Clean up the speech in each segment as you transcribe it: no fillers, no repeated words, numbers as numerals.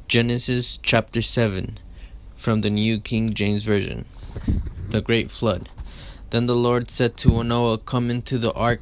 Genesis chapter 7 from the New King James Version. The Great Flood. Then the Lord said to Noah, "Come into the ark,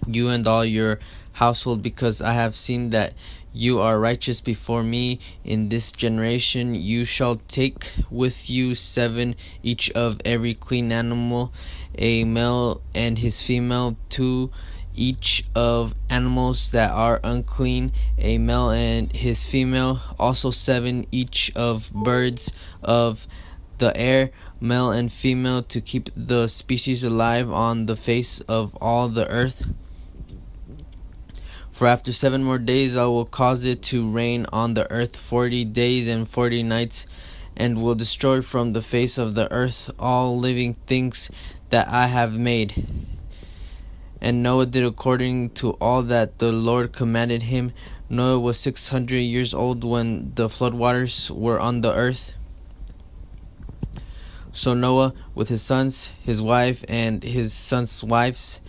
you and all your household, because I have seen that you are righteous before me in this generation. You shall take with you 7, each of every clean animal, a male and his female, 2 each of animals that are unclean, a male and his female, also 7 each of birds of the air, male and female, to keep the species alive on the face of all the earth. For after 7 more days I will cause it to rain on the earth 40 days and 40 nights, and will destroy from the face of the earth all living things that I have made." And Noah did according to all that the Lord commanded him. Noah was 600 years old when the flood waters were on the earth. So Noah, with his sons, his wife, and his sons' wives,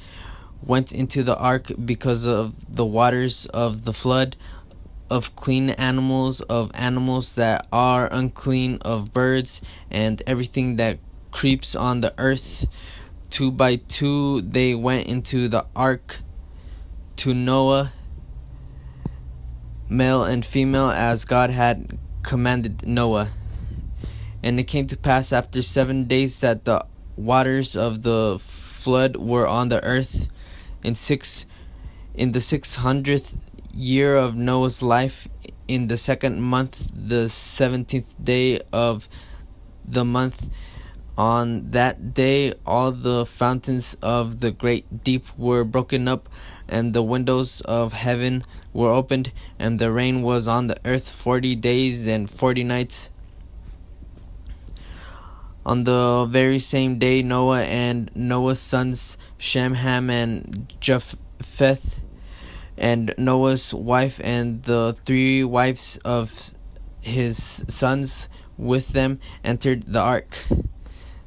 went into the ark because of the waters of the flood, of clean animals, of animals that are unclean, of birds, and everything that creeps on the earth. 2 by 2 they went into the ark to Noah, male and female, as God had commanded Noah. And it came to pass after 7 days that the waters of the flood were on the earth. In the 600th year of Noah's life, in the 2nd month, the 17th day of the month, on that day all the fountains of the great deep were broken up, and the windows of heaven were opened, and the rain was on the earth 40 days and 40 nights. On the very same day Noah and Noah's sons Shem, Ham, and Japheth, and Noah's wife and the 3 wives of his sons with them entered the ark.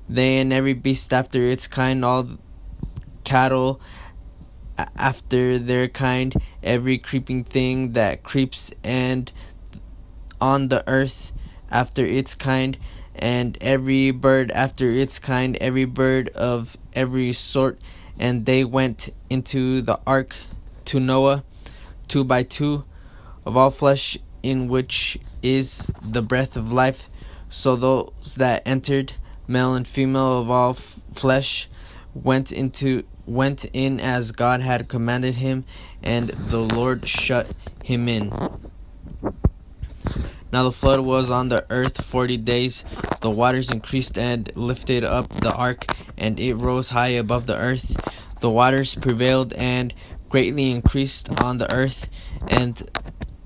They and every beast after its kind, all cattle after their kind, every creeping thing that creeps and on the earth after its kind, and every bird after its kind, every bird of every sort. And they went into the ark to Noah, 2 by 2, of all flesh, in which is the breath of life. So those that entered, male and female of all flesh, went in as God had commanded him, and the Lord shut him in. Now the flood was on the earth 40 days. The waters increased and lifted up the ark, and it rose high above the earth. The waters prevailed and greatly increased on the earth, and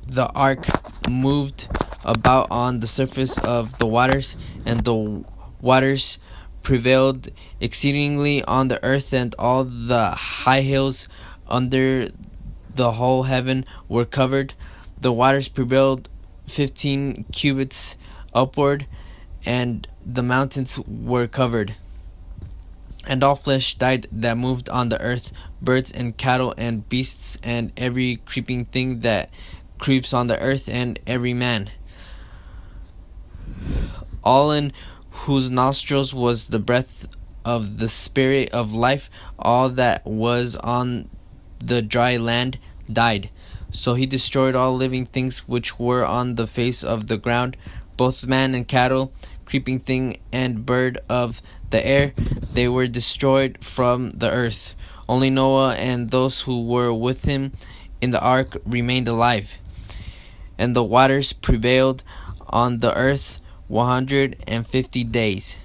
the ark moved about on the surface of the waters, and the waters prevailed exceedingly on the earth, and all the high hills under the whole heaven were covered. The waters prevailed 15 cubits upward, and the mountains were covered. And all flesh died that moved on the earth, birds and cattle and beasts, and every creeping thing that creeps on the earth, and every man, all in whose nostrils was the breath of the spirit of life. All that was on the dry land died. So he destroyed all living things which were on the face of the ground, both man and cattle, creeping thing and bird of the air. They were destroyed from the earth. Only Noah and those who were with him in the ark remained alive. And the waters prevailed on the earth 150 days.